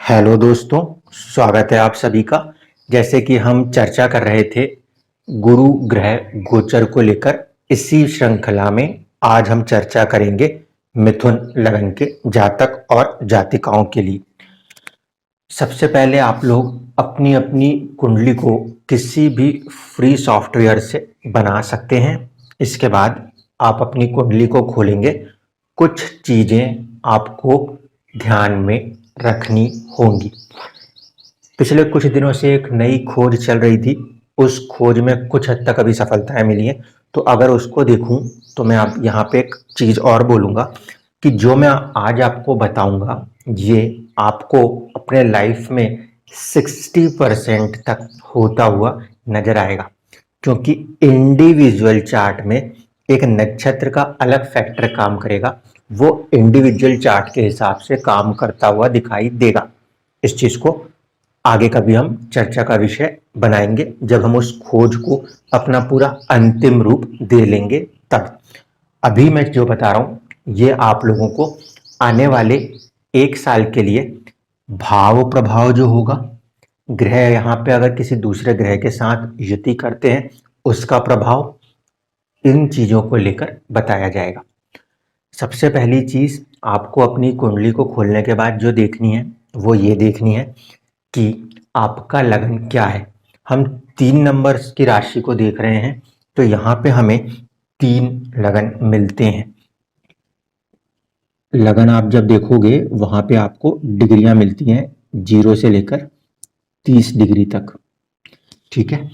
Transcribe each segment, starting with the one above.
Hello दोस्तों, स्वागत है आप सभी का। जैसे कि हम चर्चा कर रहे थे गुरु ग्रह गोचर को लेकर, इसी श्रृंखला में आज हम चर्चा करेंगे मिथुन लगन के जातक और जातिकाओं के लिए। सबसे पहले आप लोग अपनी अपनी कुंडली को किसी भी फ्री सॉफ्टवेयर से बना सकते हैं। इसके बाद आप अपनी कुंडली को खोलेंगे। कुछ चीजें आपको ध्यान में रखनी होंगी। पिछले कुछ दिनों से एक नई खोज चल रही थी, उस खोज में कुछ हद तक अभी सफलताएं मिली हैं। तो अगर उसको देखूं तो मैं आप यहाँ पे एक चीज और बोलूंगा कि जो मैं आज आपको बताऊंगा ये आपको अपने लाइफ में 60% तक होता हुआ नजर आएगा। क्योंकि इंडिविजुअल चार्ट में एक नक्षत्र का अलग फैक्टर काम करेगा, वो इंडिविजुअल चार्ट के हिसाब से काम करता हुआ दिखाई देगा। इस चीज को आगे कभी हम चर्चा का विषय बनाएंगे, जब हम उस खोज को अपना पूरा अंतिम रूप दे लेंगे तब। अभी मैं जो बता रहा हूं ये आप लोगों को आने वाले 1 साल के लिए भाव प्रभाव जो होगा, ग्रह यहाँ पे अगर किसी दूसरे ग्रह के साथ युति करते हैं उसका प्रभाव, इन चीजों को लेकर बताया जाएगा। सबसे पहली चीज आपको अपनी कुंडली को खोलने के बाद जो देखनी है वो ये देखनी है कि आपका लगन क्या है। हम 3 नंबर की राशि को देख रहे हैं, तो यहाँ पे हमें 3 लगन मिलते हैं। लगन आप जब देखोगे वहां पे आपको डिग्रियां मिलती हैं 0 से लेकर 30 डिग्री तक। ठीक है,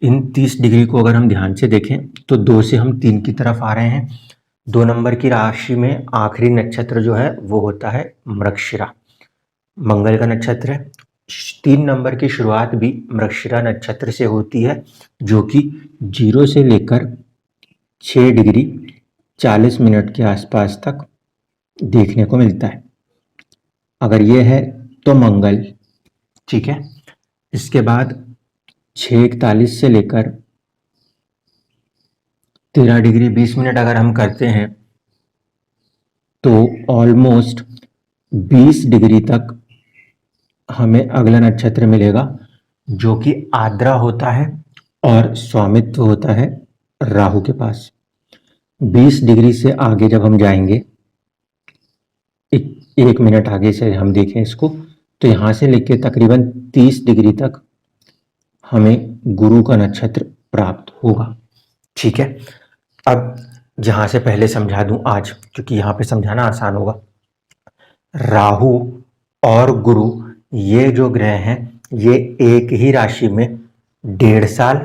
इन 30 डिग्री को अगर हम ध्यान से देखें तो 2 से हम 3 की तरफ आ रहे हैं। 2 नंबर की राशि में आखिरी नक्षत्र जो है वो होता है मृगशिरा, मंगल का नक्षत्र है। 3 नंबर की शुरुआत भी मृगशिरा नक्षत्र से होती है, जो कि 0 से लेकर 6 डिग्री 40 मिनट के आसपास तक देखने को मिलता है। अगर ये है तो मंगल, ठीक है। इसके बाद 6:41 से लेकर 13 डिग्री 20 मिनट अगर हम करते हैं तो ऑलमोस्ट 20 डिग्री तक हमें अगला नक्षत्र मिलेगा, जो कि आद्रा होता है और स्वामित्व होता है राहु के पास। 20 डिग्री से आगे जब हम जाएंगे, 1 मिनट आगे से हम देखें इसको, तो यहां से लेके तकरीबन 30 डिग्री तक हमें गुरु का नक्षत्र प्राप्त होगा। ठीक है, अब जहां से पहले समझा दूं आज, क्योंकि यहां पे समझाना आसान होगा। राहु और गुरु ये जो ग्रह हैं ये एक ही राशि में 1.5 साल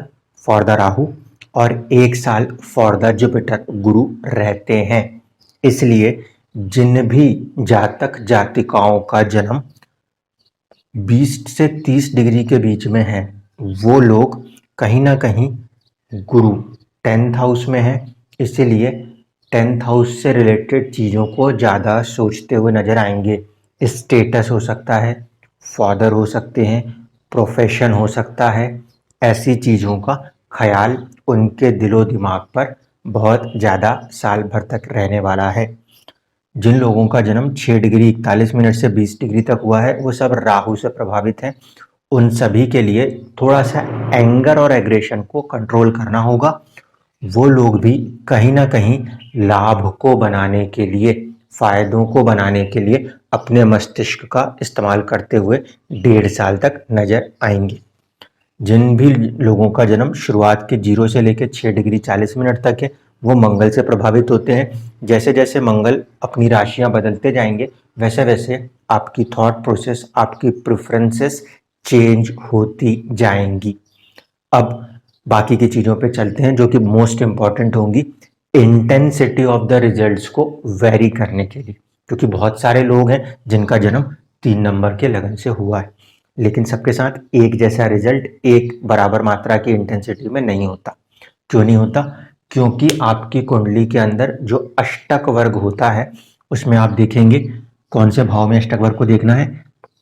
फॉर द राहु और 1 साल फॉर द जुपिटर गुरु रहते हैं। इसलिए जिन भी जातक जातिकाओं का जन्म 20 से 30 डिग्री के बीच में है, वो लोग कहीं ना कहीं गुरु 10th हाउस में है, इसीलिए 10th हाउस से रिलेटेड चीज़ों को ज़्यादा सोचते हुए नजर आएंगे। स्टेटस हो सकता है, फादर हो सकते हैं, प्रोफेशन हो सकता है, ऐसी चीज़ों का ख्याल उनके दिलो दिमाग पर बहुत ज़्यादा साल भर तक रहने वाला है। जिन लोगों का जन्म 6 डिग्री 41 मिनट से 20 डिग्री तक हुआ है वो सब राहु से प्रभावित हैं। उन सभी के लिए थोड़ा सा एंगर और एग्रेशन को कंट्रोल करना होगा। वो लोग भी कहीं ना कहीं लाभ को बनाने के लिए, फायदों को बनाने के लिए अपने मस्तिष्क का इस्तेमाल करते हुए 1.5 साल तक नजर आएंगे। जिन भी लोगों का जन्म शुरुआत के 0 से लेकर 6 डिग्री 40 मिनट तक है वो मंगल से प्रभावित होते हैं। जैसे जैसे मंगल अपनी राशियां बदलते जाएंगे वैसे वैसे आपकी थॉट प्रोसेस, आपकी प्रेफरेंसेस चेंज होती जाएंगी। अब बाकी की चीज़ों पे चलते हैं जो कि मोस्ट इंपॉर्टेंट होंगी इंटेंसिटी ऑफ द रिजल्ट्स को वेरी करने के लिए। क्योंकि बहुत सारे लोग हैं जिनका जन्म 3 नंबर के लगन से हुआ है, लेकिन सबके साथ एक जैसा रिजल्ट एक बराबर मात्रा की इंटेंसिटी में नहीं होता। क्यों नहीं होता? क्योंकि आपकी कुंडली के अंदर जो अष्टक वर्ग होता है उसमें आप देखेंगे कौन से भाव में अष्टक वर्ग को देखना है।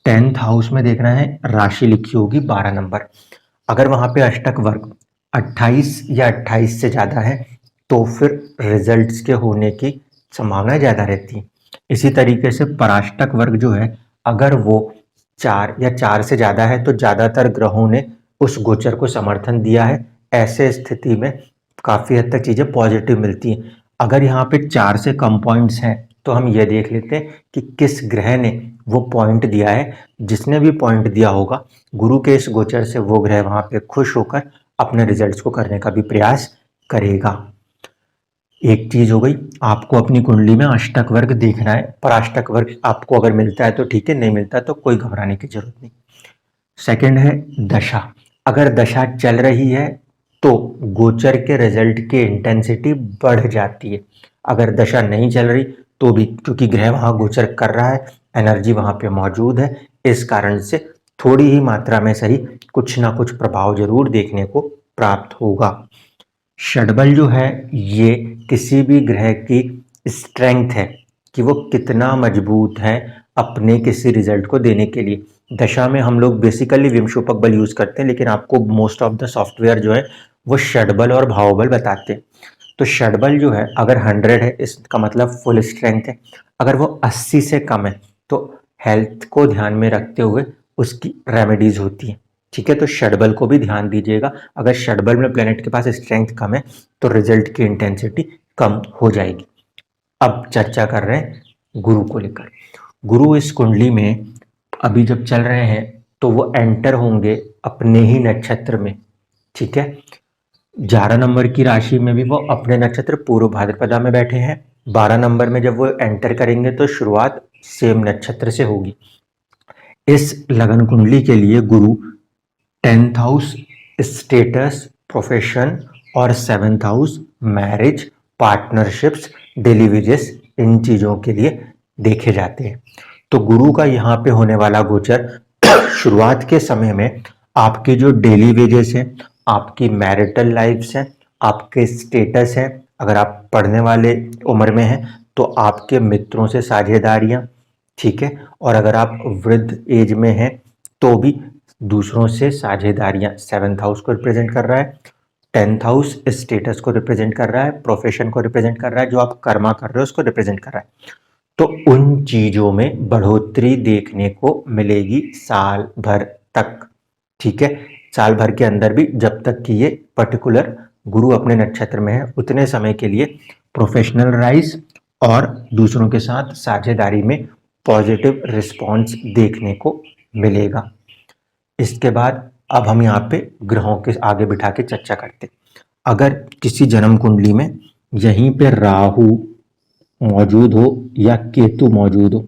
10th हाउस में देखना है, राशि लिखी होगी 12 नंबर। अगर वहां पे अष्टक वर्ग 28 या 28 से ज्यादा है तो फिर रिजल्ट्स के होने की संभावना ज्यादा रहती है। इसी तरीके से पराष्टक वर्ग जो है, अगर वो 4 या 4 से ज़्यादा है तो ज़्यादातर ग्रहों ने उस गोचर को समर्थन दिया है। ऐसे स्थिति में काफ़ी हद तक चीज़ें पॉजिटिव मिलती हैं। अगर यहाँ पे 4 से कम पॉइंट्स हैं तो हम ये देख लेते हैं कि किस ग्रह ने वो पॉइंट दिया है। जिसने भी पॉइंट दिया होगा गुरु के इस गोचर से वो ग्रह वहाँ पे खुश होकर अपने रिजल्ट्स को करने का भी प्रयास करेगा। एक चीज हो गई, आपको अपनी कुंडली में अष्टक वर्ग देखना है, पर अष्टक वर्ग आपको अगर मिलता है तो ठीक है, नहीं मिलता तो कोई घबराने की जरूरत नहीं। सेकंड है दशा। अगर दशा चल रही है तो गोचर के रिजल्ट की इंटेंसिटी बढ़ जाती है। अगर दशा नहीं चल रही तो भी, क्योंकि ग्रह वहां गोचर कर रहा है, एनर्जी वहां पे मौजूद है, इस कारण से थोड़ी ही मात्रा में सही कुछ ना कुछ प्रभाव जरूर देखने को प्राप्त होगा। षडबल जो है ये किसी भी ग्रह की स्ट्रेंथ है कि वो कितना मजबूत है अपने किसी रिजल्ट को देने के लिए। दशा में हम लोग बेसिकली विमशोपक बल यूज करते हैं, लेकिन आपको मोस्ट ऑफ द सॉफ्टवेयर जो है वो षडबल और भावबल बताते हैं। तो षडबल जो है अगर 100 है इसका मतलब फुल स्ट्रेंथ है। अगर वो 80 से कम है तो हेल्थ को ध्यान में रखते हुए उसकी रेमेडीज होती है। ठीक है, तो षडबल को भी ध्यान दीजिएगा। अगर षडबल में प्लेनेट के पास स्ट्रेंथ कम है तो रिजल्ट की इंटेंसिटी कम हो जाएगी। अब चर्चा कर रहे हैं गुरु को लेकर। गुरु इस कुंडली में अभी जब चल रहे हैं तो वो एंटर होंगे अपने ही नक्षत्र में। ठीक है, 11 नंबर की राशि में भी वो अपने नक्षत्र पूर्व भाद्रपदा में बैठे हैं। 12 नंबर में जब वो एंटर करेंगे तो शुरुआत सेम नक्षत्र से होगी। इस लगन कुंडली के लिए गुरु 10th हाउस स्टेटस, प्रोफेशन और 7th house marriage, partnerships, deliveries, इन चीजों के लिए देखे जाते हैं। तो गुरु का यहाँ पे होने वाला गोचर शुरुआत के समय में आपके जो डेली वेजेस हैं, आपकी मैरिटल लाइफ्स हैं, आपके स्टेटस है, अगर आप पढ़ने वाले उम्र में हैं तो आपके मित्रों से साझेदारियां, ठीक है, और अगर आप वृद्ध एज में हैं तो भी दूसरों से साझेदारियां। 7th हाउस को रिप्रेजेंट कर रहा है, 10th हाउस स्टेटस को रिप्रेजेंट कर रहा है, प्रोफेशन को रिप्रेजेंट कर रहा है, जो आप कर्मा कर रहे हो उसको रिप्रेजेंट कर रहा है। तो उन चीजों में बढ़ोतरी देखने को मिलेगी साल भर तक। ठीक है, साल भर के अंदर भी जब तक कि ये पर्टिकुलर गुरु अपने नक्षत्र में है उतने समय के लिए प्रोफेशनल राइज और दूसरों के साथ साझेदारी में पॉजिटिव रिस्पॉन्स देखने को मिलेगा। इसके बाद अब हम यहाँ पे ग्रहों के आगे बिठा के चर्चा करते। अगर किसी जन्म कुंडली में यहीं पे राहु मौजूद हो या केतु मौजूद हो,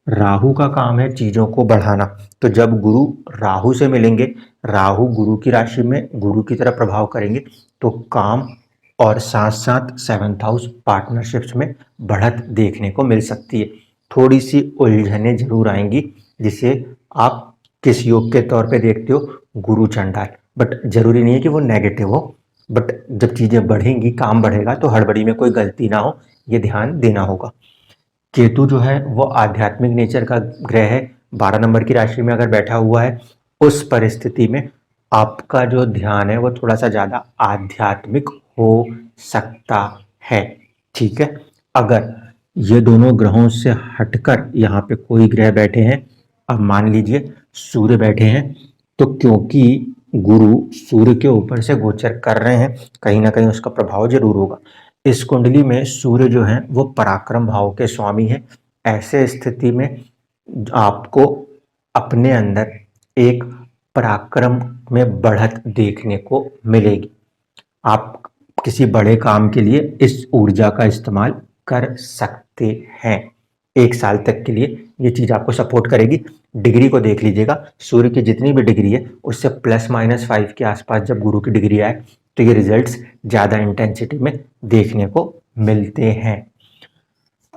राहु का काम है चीजों को बढ़ाना। तो जब गुरु राहु से मिलेंगे, राहु गुरु की राशि में गुरु की तरह प्रभाव करेंगे तो काम और साथ साथ 7th हाउस पार्टनरशिप्स में बढ़त देखने को मिल सकती है। थोड़ी सी उलझने जरूर आएंगी जिसे आप किस योग के तौर पे देखते हो, गुरु चंडाल, बट जरूरी नहीं है कि वो नेगेटिव हो। बट जब चीजें बढ़ेंगी, काम बढ़ेगा तो हड़बड़ी में कोई गलती ना हो, ये ध्यान देना होगा। केतु जो है वो आध्यात्मिक नेचर का ग्रह है। 12 नंबर की राशि में अगर बैठा हुआ है उस परिस्थिति में आपका जो ध्यान है वो थोड़ा सा ज्यादा आध्यात्मिक हो सकता है। ठीक है, अगर ये दोनों ग्रहों से हटकर यहाँ पे कोई ग्रह बैठे हैं, अब मान लीजिए सूर्य बैठे हैं, तो क्योंकि गुरु सूर्य के ऊपर से गोचर कर रहे हैं कहीं ना कहीं उसका प्रभाव जरूर होगा। इस कुंडली में सूर्य जो है वो पराक्रम भाव के स्वामी है। ऐसे स्थिति में आपको अपने अंदर एक पराक्रम में बढ़त देखने को मिलेगी। आप किसी बड़े काम के लिए इस ऊर्जा का इस्तेमाल कर सकते हैं। 1 साल तक के लिए ये चीज आपको सपोर्ट करेगी। डिग्री को देख लीजिएगा, सूर्य की जितनी भी डिग्री है उससे ±5 के आसपास जब गुरु की डिग्री आए तो ये रिजल्ट्स ज्यादा इंटेंसिटी में देखने को मिलते हैं।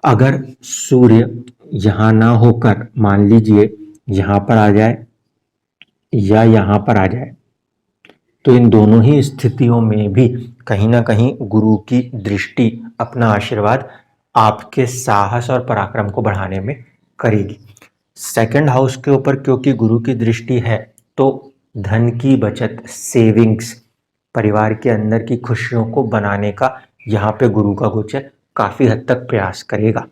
अगर सूर्य यहां ना होकर मान लीजिए यहां पर आ जाए या यहां पर आ जाए, तो इन दोनों ही स्थितियों में भी कहीं ना कहीं गुरु की दृष्टि अपना आशीर्वाद आपके साहस और पराक्रम को बढ़ाने में करेगी। 2nd हाउस के ऊपर क्योंकि गुरु की दृष्टि है तो धन की बचत, सेविंग्स, परिवार के अंदर की खुशियों को बनाने का यहाँ पे गुरु का गोचर काफी हद तक प्रयास करेगा।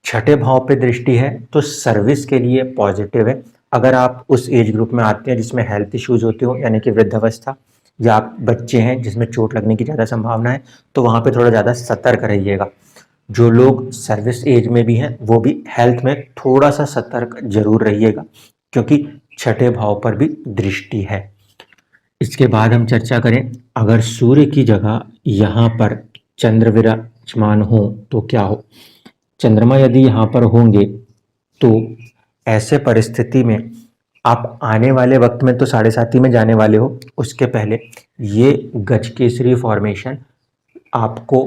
6ठे भाव पे दृष्टि है तो सर्विस के लिए पॉजिटिव है। अगर आप उस एज ग्रुप में आते हैं जिसमें हेल्थ इश्यूज होते हो, यानी कि वृद्धावस्था, या आप बच्चे हैं जिसमें चोट लगने की ज़्यादा संभावना है, तो वहाँ पे थोड़ा ज़्यादा सतर्क रहिएगा। जो लोग सर्विस एज में भी हैं वो भी हेल्थ में थोड़ा सा सतर्क जरूर रहिएगा, क्योंकि छठे भाव पर भी दृष्टि है। इसके बाद हम चर्चा करें, अगर सूर्य की जगह यहाँ पर चंद्र विराजमान हो तो क्या हो। चंद्रमा यदि यहाँ पर होंगे तो ऐसे परिस्थिति में आप आने वाले वक्त में तो 7:30 में जाने वाले हो, उसके पहले ये गजकेसरी फॉर्मेशन आपको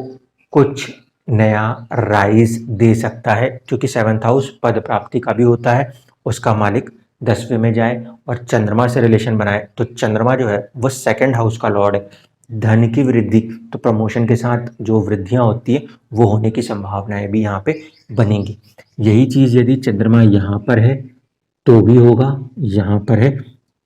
कुछ नया राइज दे सकता है, क्योंकि 7th हाउस पद प्राप्ति का भी होता है। उसका मालिक 10वें में जाए और चंद्रमा से रिलेशन बनाए तो चंद्रमा जो है वो 2nd हाउस का लॉर्ड है। धन की वृद्धि, तो प्रमोशन के साथ जो वृद्धियां होती है वो होने की संभावनाएं भी यहाँ पे बनेंगी। यही चीज यदि चंद्रमा यहाँ पर है तो भी होगा, यहाँ पर है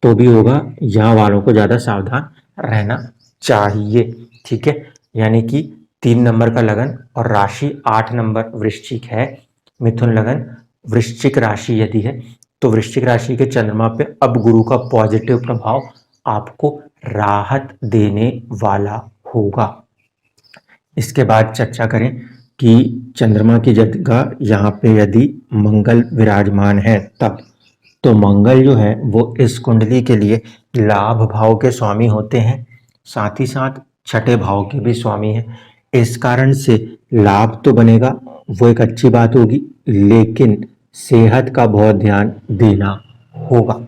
तो भी होगा। यहाँ वालों को ज़्यादा सावधान रहना चाहिए, ठीक है। यानी कि 3 नंबर का लगन और राशि 8 नंबर वृश्चिक है, मिथुन लगन वृश्चिक राशि यदि है, तो वृश्चिक राशि के चंद्रमा पे अब गुरु का पॉजिटिव प्रभाव आपको राहत देने वाला होगा। इसके बाद चर्चा करें कि चंद्रमा की जगह यहाँ पे यदि मंगल विराजमान है तब, तो मंगल जो है वो इस कुंडली के लिए लाभ भाव के स्वामी होते हैं, साथ ही साथ छठे भाव के भी स्वामी हैं। इस कारण से लाभ तो बनेगा, वो एक अच्छी बात होगी, लेकिन सेहत का बहुत ध्यान देना होगा।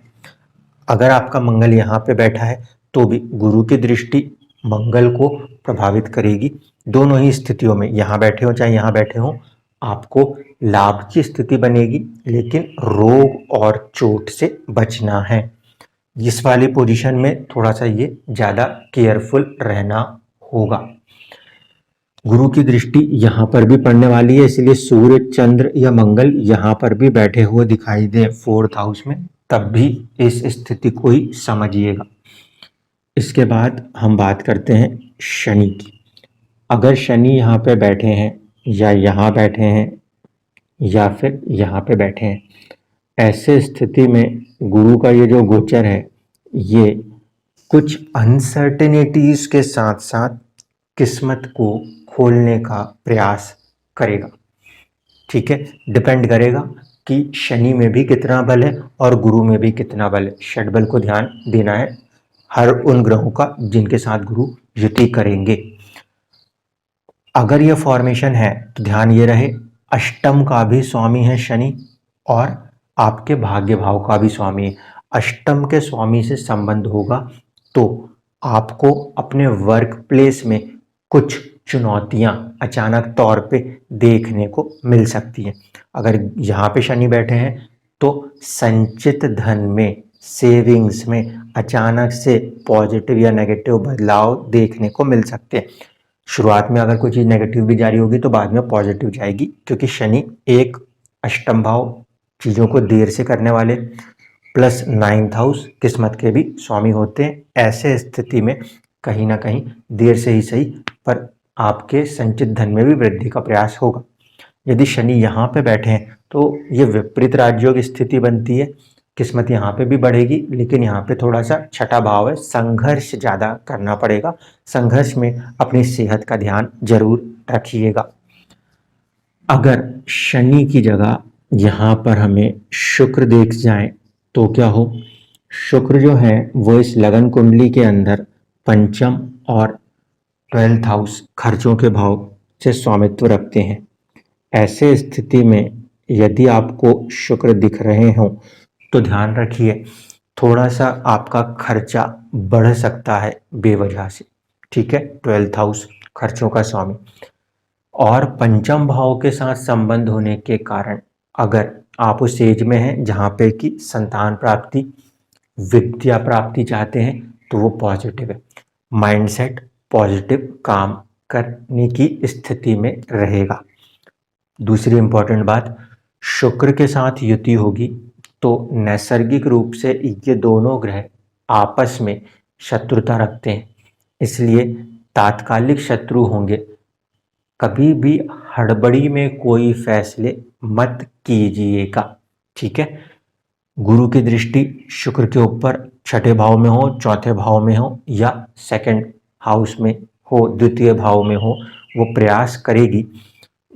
अगर आपका मंगल यहाँ पे बैठा है तो भी गुरु की दृष्टि मंगल को प्रभावित करेगी। दोनों ही स्थितियों में, यहाँ बैठे हो चाहे यहाँ बैठे हो, आपको लाभ की स्थिति बनेगी, लेकिन रोग और चोट से बचना है। इस वाली पोजीशन में थोड़ा सा ये ज़्यादा केयरफुल रहना होगा। गुरु की दृष्टि यहाँ पर भी पड़ने वाली है, इसलिए सूर्य चंद्र या मंगल यहाँ पर भी बैठे हुए दिखाई दे 4th हाउस में, तब भी इस स्थिति को ही समझिएगा। इसके बाद हम बात करते हैं शनि की। अगर शनि यहाँ पे बैठे हैं या यहाँ बैठे हैं या फिर यहाँ पे बैठे हैं, ऐसे स्थिति में गुरु का ये जो गोचर है ये कुछ अनसर्टेनिटीज के साथ साथ किस्मत को खोलने का प्रयास करेगा, ठीक है। डिपेंड करेगा कि शनि में भी कितना बल है और गुरु में भी कितना बल है। षडबल को ध्यान देना है हर उन ग्रहों का जिनके साथ गुरु युति करेंगे। अगर यह फॉर्मेशन है तो ध्यान ये रहे, अष्टम का भी स्वामी है शनि और आपके भाग्य भाव का भी स्वामी है। अष्टम के स्वामी से संबंध होगा तो आपको अपने वर्क प्लेस में कुछ चुनौतियां अचानक तौर पे देखने को मिल सकती हैं। अगर यहाँ पे शनि बैठे हैं तो संचित धन में, सेविंग्स में अचानक से पॉजिटिव या नेगेटिव बदलाव देखने को मिल सकते हैं। शुरुआत में अगर कोई चीज़ नेगेटिव भी जारी होगी तो बाद में पॉजिटिव जाएगी, क्योंकि शनि एक अष्टम भाव चीज़ों को देर से करने वाले प्लस 9th हाउस किस्मत के भी स्वामी होते हैं। ऐसे स्थिति में कहीं ना कहीं देर से ही सही पर आपके संचित धन में भी वृद्धि का प्रयास होगा। यदि शनि यहाँ पे बैठे हैं तो ये विपरीत राजयोग स्थिति बनती है, किस्मत यहाँ पे भी बढ़ेगी, लेकिन यहाँ पे थोड़ा सा छठा भाव है, संघर्ष ज़्यादा करना पड़ेगा। संघर्ष में अपनी सेहत का ध्यान जरूर रखिएगा। अगर शनि की जगह यहाँ पर हमें शुक्र देख जाए तो क्या हो। शुक्र जो है वो इस लगन कुंडली के अंदर पंचम और 12th हाउस खर्चों के भाव से स्वामित्व रखते हैं। ऐसे स्थिति में यदि आपको शुक्र दिख रहे हो तो ध्यान रखिए, थोड़ा सा आपका खर्चा बढ़ सकता है बेवजह से, ठीक है। 12th हाउस खर्चों का स्वामी और पंचम भाव के साथ संबंध होने के कारण अगर आप उस एज में हैं जहाँ पे कि संतान प्राप्ति, विद्या प्राप्ति चाहते हैं तो वो पॉजिटिव है। माइंडसेट पॉजिटिव काम करने की स्थिति में रहेगा। दूसरी इंपॉर्टेंट बात, शुक्र के साथ युति होगी तो नैसर्गिक रूप से ये दोनों ग्रह आपस में शत्रुता रखते हैं, इसलिए तात्कालिक शत्रु होंगे। कभी भी हड़बड़ी में कोई फैसले मत कीजिएगा, ठीक है। गुरु की दृष्टि शुक्र के ऊपर छठे भाव में हो, चौथे भाव में हो या सेकंड हाउस में हो, द्वितीय भाव में हो, वो प्रयास करेगी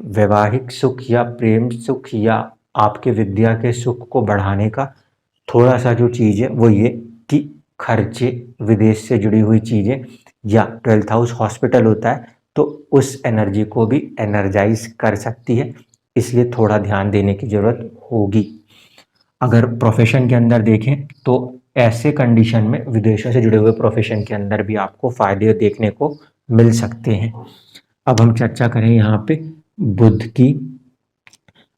वैवाहिक सुख या प्रेम सुख या आपके विद्या के सुख को बढ़ाने का। थोड़ा सा जो चीज़ है वो ये कि खर्चे, विदेश से जुड़ी हुई चीज़ें या 12th हाउस हॉस्पिटल होता है तो उस एनर्जी को भी एनर्जाइज कर सकती है, इसलिए थोड़ा ध्यान देने की ज़रूरत होगी। अगर प्रोफेशन के अंदर देखें तो ऐसे कंडीशन में विदेशों से जुड़े हुए प्रोफेशन के अंदर भी आपको फायदे देखने को मिल सकते हैं। अब हम चर्चा करें यहाँ पे बुध की।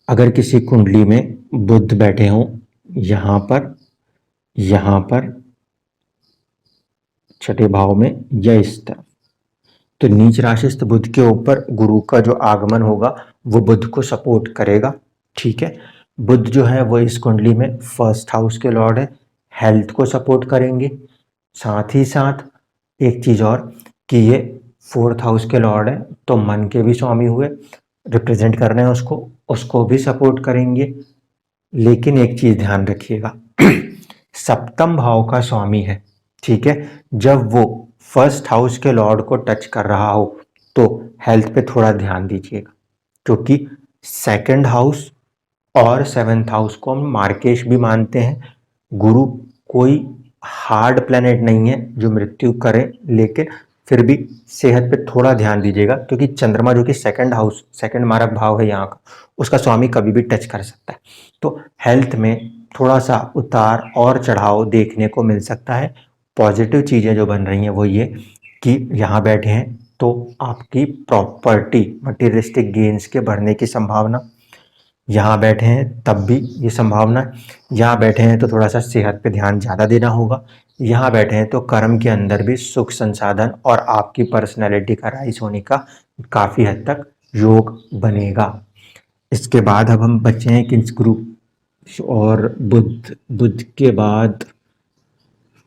अगर किसी कुंडली में बुध बैठे हों यहाँ पर छठे भाव में या इस तरफ, तो नीच राशिस्थ बुध के ऊपर गुरु का जो आगमन होगा वो बुध को सपोर्ट करेगा। ठीक है, बुध जो है वो इस कुंडली में फर्स्ट हाउस के लॉर्ड है, हेल्थ को सपोर्ट करेंगे। साथ ही साथ एक चीज और कि ये फोर्थ हाउस के लॉर्ड है तो मन के भी स्वामी हुए, रिप्रेजेंट कर रहे हैं उसको भी सपोर्ट करेंगे। लेकिन एक चीज ध्यान रखिएगा, सप्तम भाव का स्वामी है। ठीक है, जब वो फर्स्ट हाउस के लॉर्ड को टच कर रहा हो तो हेल्थ पे थोड़ा ध्यान दीजिएगा, क्योंकि सेकंड हाउस और सेवेंथ हाउस को हम मार्केश भी मानते हैं। गुरु कोई हार्ड प्लेनेट नहीं है जो मृत्यु करे, लेकिन फिर भी सेहत पे थोड़ा ध्यान दीजिएगा, क्योंकि चंद्रमा जो कि सेकंड हाउस, सेकंड मारक भाव है यहाँ का, उसका स्वामी कभी भी टच कर सकता है। तो हेल्थ में थोड़ा सा उतार और चढ़ाव देखने को मिल सकता है। पॉजिटिव चीज़ें जो बन रही हैं वो ये कि यहाँ बैठे हैं तो आपकी प्रॉपर्टी, मटेरियलिस्टिक गेन्स के बढ़ने की संभावना, यहाँ बैठे हैं तब भी ये संभावना, यहाँ बैठे हैं तो थोड़ा सा सेहत पे ध्यान ज़्यादा देना होगा, यहाँ बैठे हैं तो कर्म के अंदर भी सुख संसाधन और आपकी पर्सनैलिटी का राइज होने का काफ़ी हद तक योग बनेगा। इसके बाद अब हम बचे हैं किस ग्रुप, और बुध के बाद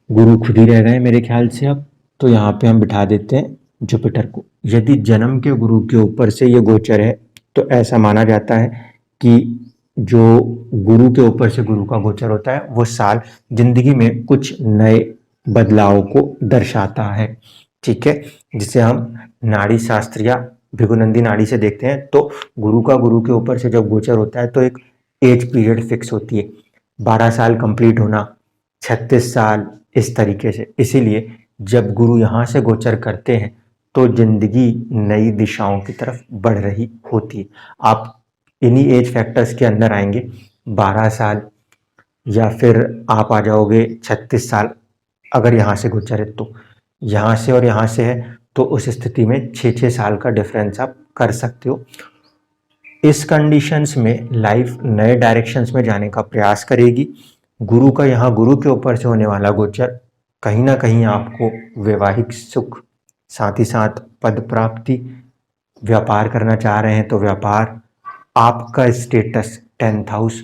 गुरु खुद ही रह गए मेरे ख्याल से अब, तो यहाँ पे हम बिठा देते हैं जुपिटर को। यदि जन्म के गुरु के ऊपर से ये गोचर है तो ऐसा माना जाता है कि जो गुरु के ऊपर से गुरु का गोचर होता है वो साल जिंदगी में कुछ नए बदलाव को दर्शाता है। ठीक है, जिसे हम नाड़ी शास्त्र या भृगुनंदी नाड़ी से देखते हैं तो गुरु का गुरु के ऊपर से जब गोचर होता है तो एक एज पीरियड फिक्स होती है, 12 साल कंप्लीट होना, 36 साल, इस तरीके से। इसीलिए जब गुरु यहाँ से गोचर करते हैं तो जिंदगी नई दिशाओं की तरफ बढ़ रही होती है। आप इन्हीं एज फैक्टर्स के अंदर आएंगे, 12 साल या फिर आप आ जाओगे 36 साल। अगर यहाँ से गोचर है तो यहाँ से और यहाँ से है तो उस स्थिति में 6-6 साल का डिफरेंस आप कर सकते हो। इस कंडीशंस में लाइफ नए डायरेक्शंस में जाने का प्रयास करेगी। गुरु का यहाँ गुरु के ऊपर से होने वाला गोचर कहीं ना कहीं आपको वैवाहिक सुख, साथ ही साथ पद प्राप्ति, व्यापार करना चाह रहे हैं तो व्यापार, आपका स्टेटस 10th हाउस,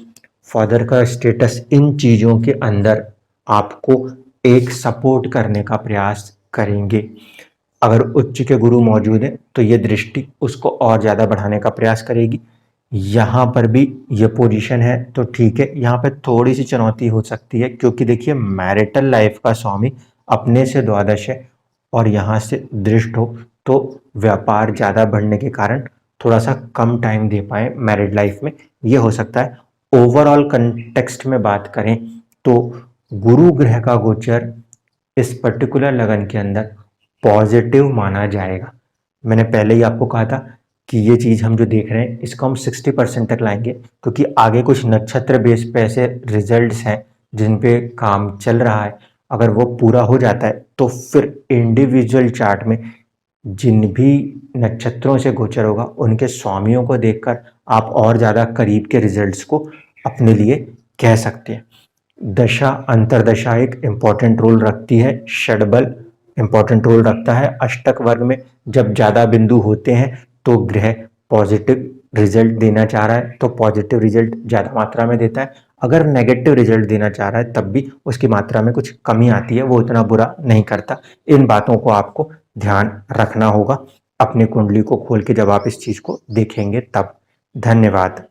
फादर का स्टेटस, इन चीज़ों के अंदर आपको एक सपोर्ट करने का प्रयास करेंगे। अगर उच्च के गुरु मौजूद है तो ये दृष्टि उसको और ज़्यादा बढ़ाने का प्रयास करेगी। यहाँ पर भी ये पोजीशन है तो ठीक है, यहाँ पे थोड़ी सी चुनौती हो सकती है, क्योंकि देखिए मैरिटल लाइफ का स्वामी अपने से द्वादश है और यहाँ से दृष्ट हो तो व्यापार ज़्यादा बढ़ने के कारण थोड़ा सा कम टाइम दे पाए मैरिड लाइफ में, ये हो सकता है। ओवरऑल कंटेक्स्ट में बात करें तो गुरु ग्रह का गोचर इस पर्टिकुलर लगन के अंदर पॉजिटिव माना जाएगा। मैंने पहले ही आपको कहा था कि ये चीज़ हम जो देख रहे हैं इसको हम 60% तक लाएंगे, क्योंकि आगे कुछ नक्षत्र बेस पे ऐसे रिजल्ट्स हैं जिन पे काम चल रहा है। अगर वो पूरा हो जाता है तो फिर इंडिविजुअल चार्ट में जिन भी नक्षत्रों से गोचर होगा उनके स्वामियों को देखकर आप और ज़्यादा करीब के रिजल्ट्स को अपने लिए कह सकते हैं। दशा अंतरदशा एक इम्पॉर्टेंट रोल रखती है, षडबल इम्पॉर्टेंट रोल रखता है। अष्टक वर्ग में जब ज़्यादा बिंदु होते हैं तो ग्रह पॉजिटिव रिजल्ट देना चाह रहा है तो पॉजिटिव रिजल्ट ज़्यादा मात्रा में देता है, अगर नेगेटिव रिजल्ट देना चाह रहा है तब भी उसकी मात्रा में कुछ कमी आती है, वो इतना बुरा नहीं करता। इन बातों को आपको ध्यान रखना होगा अपनी कुंडली को खोल के जब आप इस चीज़ को देखेंगे तब। धन्यवाद।